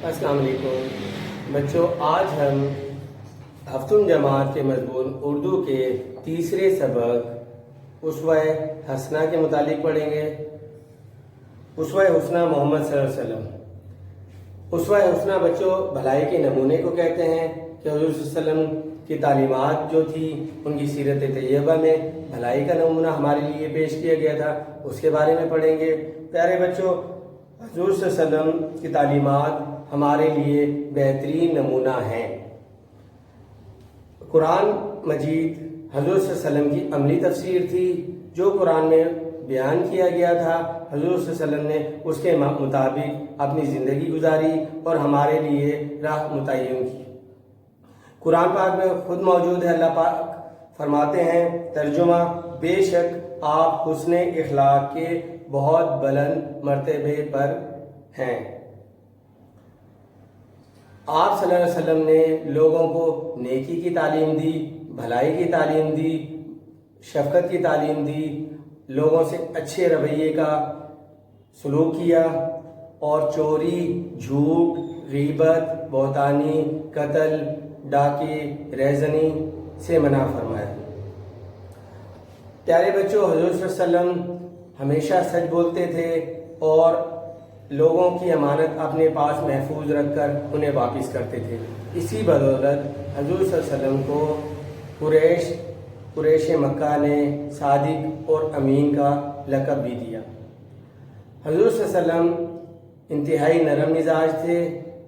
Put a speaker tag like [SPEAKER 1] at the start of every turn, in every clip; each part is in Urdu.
[SPEAKER 1] السلام علیکم بچوں، آج ہم ہفتم جماعت کے مضمون اردو کے تیسرے سبق اسوہ حسنہ کے متعلق پڑھیں گے۔ اسوہ حسنہ محمد صلی اللہ علیہ وسلم۔ اسوہ حسنہ بچوں بھلائی کے نمونے کو کہتے ہیں کہ حضور صلی اللہ علیہ وسلم کی تعلیمات جو تھی ان کی سیرت طیبہ میں بھلائی کا نمونہ ہمارے لیے پیش کیا گیا تھا، اس کے بارے میں پڑھیں گے۔ پیارے بچوں، حضور صلی اللہ علیہ وسلم کی تعلیمات ہمارے لیے بہترین نمونہ ہیں۔ قرآن مجید حضور صلی اللہ علیہ وسلم کی عملی تفسیر تھی۔ جو قرآن میں بیان کیا گیا تھا، حضور صلی اللہ علیہ وسلم نے اس کے مطابق اپنی زندگی گزاری اور ہمارے لیے راہ متعین کی۔ قرآن پاک میں خود موجود ہے، اللہ پاک فرماتے ہیں ترجمہ: بے شک آپ حسن اخلاق کے بہت بلند مرتبے پر ہیں۔ آپ صلی اللہ علیہ وسلم نے لوگوں کو نیکی کی تعلیم دی، بھلائی کی تعلیم دی، شفقت کی تعلیم دی، لوگوں سے اچھے رویے کا سلوک کیا اور چوری، جھوٹ، غیبت، بہتانی، قتل، ڈاکے، ریزنی سے منع فرمایا۔ پیارے بچوں، حضور صلی اللہ علیہ وسلم ہمیشہ سچ بولتے تھے اور لوگوں کی امانت اپنے پاس محفوظ رکھ کر انہیں واپس کرتے تھے۔ اسی بدولت حضور صلی اللہ علیہ وسلم کو قریش مکہ نے صادق اور امین کا لقب بھی دیا۔ حضور صلی اللہ علیہ وسلم انتہائی نرم مزاج تھے،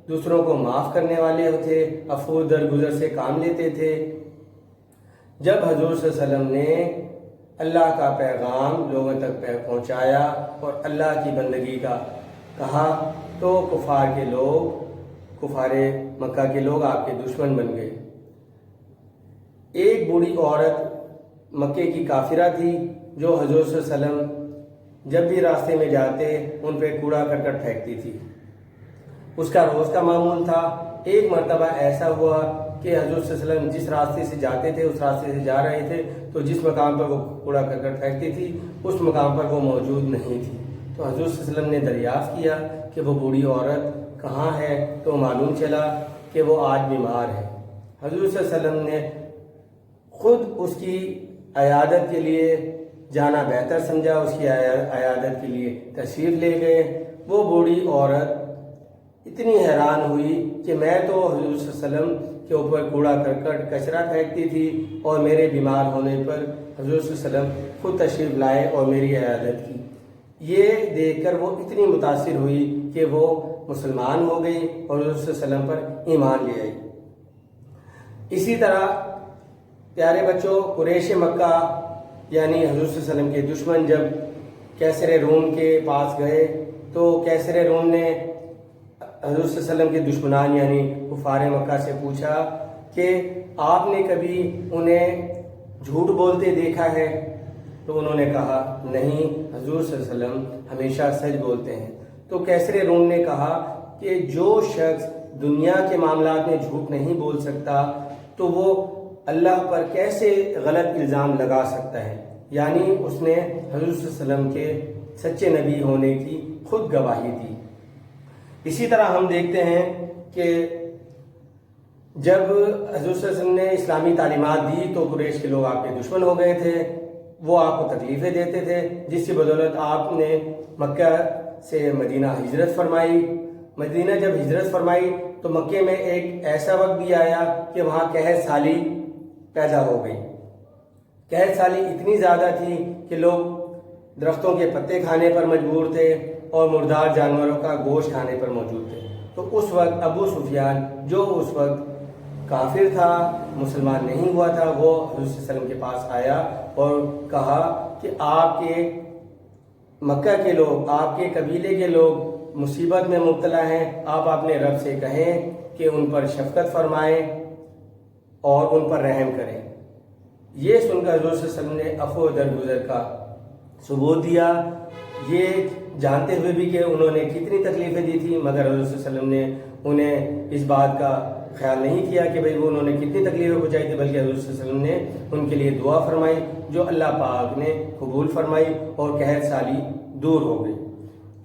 [SPEAKER 1] دوسروں کو معاف کرنے والے تھے، عفو درگزر سے کام لیتے تھے۔ جب حضور صلی اللہ علیہ وسلم نے اللہ کا پیغام لوگوں تک پہنچایا اور اللہ کی بندگی کا کہا تو کفار مکہ کے لوگ آپ کے دشمن بن گئے۔ ایک بوڑھی عورت مکے کی کافرہ تھی جو حضور صلی اللہ علیہ وسلم جب بھی راستے میں جاتے ان پہ کوڑا کرکٹ پھینکتی تھی۔ اس کا روز کا معمول تھا۔ ایک مرتبہ ایسا ہوا کہ حضور صلی اللہ علیہ وسلم جس راستے سے جاتے تھے اس راستے سے جا رہے تھے تو جس مقام پر وہ کوڑا کرکٹ پھینکتی تھی اس مقام پر وہ موجود نہیں تھی۔ تو حضور صلی اللہ علیہ وسلم نے دریافت کیا کہ وہ بوڑھی عورت کہاں ہے، تو معلوم چلا کہ وہ آج بیمار ہے۔ حضور صلی اللہ علیہ وسلم نے خود اس کی عیادت کے لیے جانا بہتر سمجھا، اس کی عیادت کے لیے تشریف لے گئے۔ وہ بوڑھی عورت اتنی حیران ہوئی کہ میں تو حضور صلی اللہ علیہ وسلم کے اوپر کوڑا کرکٹ کچرا پھینکتی تھی اور میرے بیمار ہونے پر حضور صلی اللہ علیہ وسلم خود تشریف لائے اور میری عیادت کی۔ یہ دیکھ کر وہ اتنی متاثر ہوئی کہ وہ مسلمان ہو گئی اور حضور صلی اللہ علیہ وسلم پر ایمان لے آئی۔ اسی طرح پیارے بچوں، قریش مکہ یعنی حضور صلی اللہ علیہ وسلم کے دشمن جب کیسر روم کے پاس گئے تو کیسر روم نے حضور صلی اللہ علیہ وسلم کے دشمنان یعنی کفار مکہ سے پوچھا کہ آپ نے کبھی انہیں جھوٹ بولتے دیکھا ہے؟ تو انہوں نے کہا نہیں، حضور صلی اللہ علیہ وسلم ہمیشہ سچ بولتے ہیں۔ تو کیسر روم نے کہا کہ جو شخص دنیا کے معاملات میں جھوٹ نہیں بول سکتا تو وہ اللہ پر کیسے غلط الزام لگا سکتا ہے؟ یعنی اس نے حضور صلی اللہ علیہ وسلم کے سچے نبی ہونے کی خود گواہی دی۔ اسی طرح ہم دیکھتے ہیں کہ جب حضور صلی اللہ علیہ وسلم نے اسلامی تعلیمات دی تو قریش کے لوگ آپ کے دشمن ہو گئے تھے، وہ آپ کو تکلیفیں دیتے تھے، جس کی بدولت آپ نے مکہ سے مدینہ ہجرت فرمائی۔ مدینہ جب ہجرت فرمائی تو مکے میں ایک ایسا وقت بھی آیا کہ وہاں قحط سالی پیدا ہو گئی۔ قحط سالی اتنی زیادہ تھی کہ لوگ درختوں کے پتے کھانے پر مجبور تھے اور مردار جانوروں کا گوشت کھانے پر موجود تھے۔ تو اس وقت ابو سفیان جو اس وقت کافر تھا، مسلمان نہیں ہوا تھا، وہ حضور صلی اللہ علیہ وسلم کے پاس آیا اور کہا کہ آپ کے مکہ کے لوگ، آپ کے قبیلے کے لوگ مصیبت میں مبتلا ہیں، آپ اپنے رب سے کہیں کہ ان پر شفقت فرمائیں اور ان پر رحم کریں۔ یہ سن کر حضور صلی اللہ علیہ وسلم نے عفو درگزر کا ثبوت دیا، یہ جانتے ہوئے بھی کہ انہوں نے کتنی تکلیفیں دی تھی، مگر حضور صلی اللہ علیہ وسلم نے انہیں اس بات کا خیال نہیں کیا کہ بھئی وہ انہوں نے کتنی تکلیفیں پہنچائی تھی، بلکہ حضور صلی اللہ علیہ وسلم نے ان کے لیے دعا فرمائی جو اللہ پاک نے قبول فرمائی اور قحط سالی دور ہو گئی۔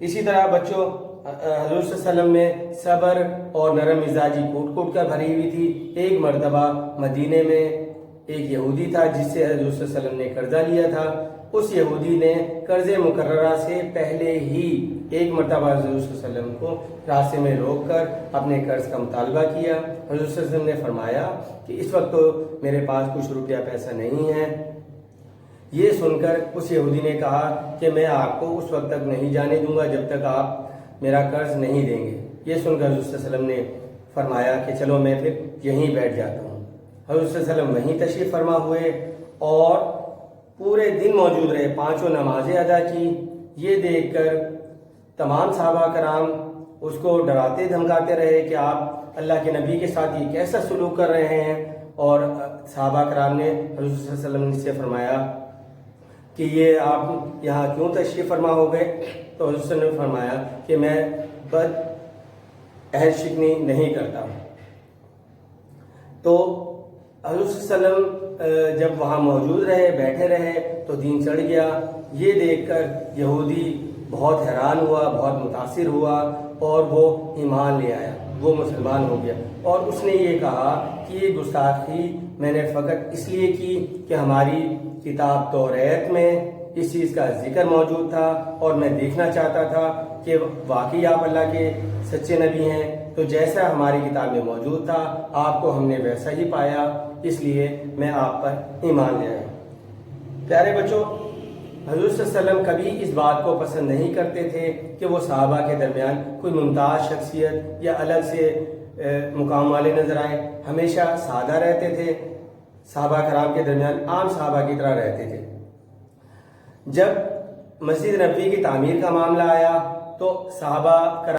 [SPEAKER 1] اسی طرح بچوں، حضور صلی اللہ علیہ وسلم میں صبر اور نرم مزاجی کوٹ کوٹ کر بھری ہوئی تھی۔ ایک مرتبہ مدینے میں ایک یہودی تھا جس سے حضور صلی اللہ علیہ وسلم نے قرضہ لیا تھا۔ اس یہودی نے قرض مقررہ سے پہلے ہی ایک مرتبہ حضور صلی اللہ علیہ وسلم کو راستے میں روک کر اپنے قرض کا مطالبہ کیا۔ حضور صلی اللہ علیہ وسلم نے فرمایا کہ اس وقت تو میرے پاس کچھ روپیہ پیسہ نہیں ہے۔ یہ سن کر اس یہودی نے کہا کہ میں آپ کو اس وقت تک نہیں جانے دوں گا جب تک آپ میرا قرض نہیں دیں گے۔ یہ سن کر حضور صلی اللہ علیہ وسلم نے فرمایا کہ چلو میں پھر یہیں بیٹھ جاتا ہوں۔ حضور صلی اللہ علیہ وسلم وہیں تشریف فرما ہوئے اور پورے دن موجود رہے، 5 نمازیں ادا کی۔ یہ دیکھ کر تمام صحابہ کرام اس کو ڈراتے دھمکاتے رہے کہ آپ اللہ کے نبی کے ساتھ یہ کیسا سلوک کر رہے ہیں، اور صحابہ کرام نے حضور صلی اللہ علیہ وسلم سے فرمایا کہ یہ آپ یہاں کیوں تشریف فرما ہو گئے؟ تو حضور صلی اللہ علیہ وسلم نے فرمایا کہ میں بد عہد شکنی نہیں کرتا۔ تو حضور صلی اللہ علیہ وسلم جب وہاں موجود رہے، بیٹھے رہے، تو دین چڑھ گیا۔ یہ دیکھ کر یہودی بہت حیران ہوا، بہت متاثر ہوا، اور وہ ایمان لے آیا، وہ مسلمان ہو گیا۔ اور اس نے یہ کہا کہ یہ گستاخی میں نے فقط اس لیے کی کہ ہماری کتاب توریت میں اس چیز کا ذکر موجود تھا، اور میں دیکھنا چاہتا تھا کہ واقعی آپ اللہ کے سچے نبی ہیں، تو جیسا ہماری کتاب میں موجود تھا آپ کو ہم نے ویسا ہی پایا، اس لیے میں آپ پر ایمان لے آیا۔ پیارے بچوں، حضور صلی اللہ علیہ وسلم کبھی اس بات کو پسند نہیں کرتے تھے کہ وہ صحابہ کے درمیان کوئی ممتاز شخصیت یا الگ سے مقام والے نظر آئیں۔ ہمیشہ سادہ رہتے تھے، صحابہ کرام کے درمیان عام صحابہ کی طرح رہتے تھے۔ جب مسجد نبوی کی تعمیر کا معاملہ آیا تو صحابہ کرام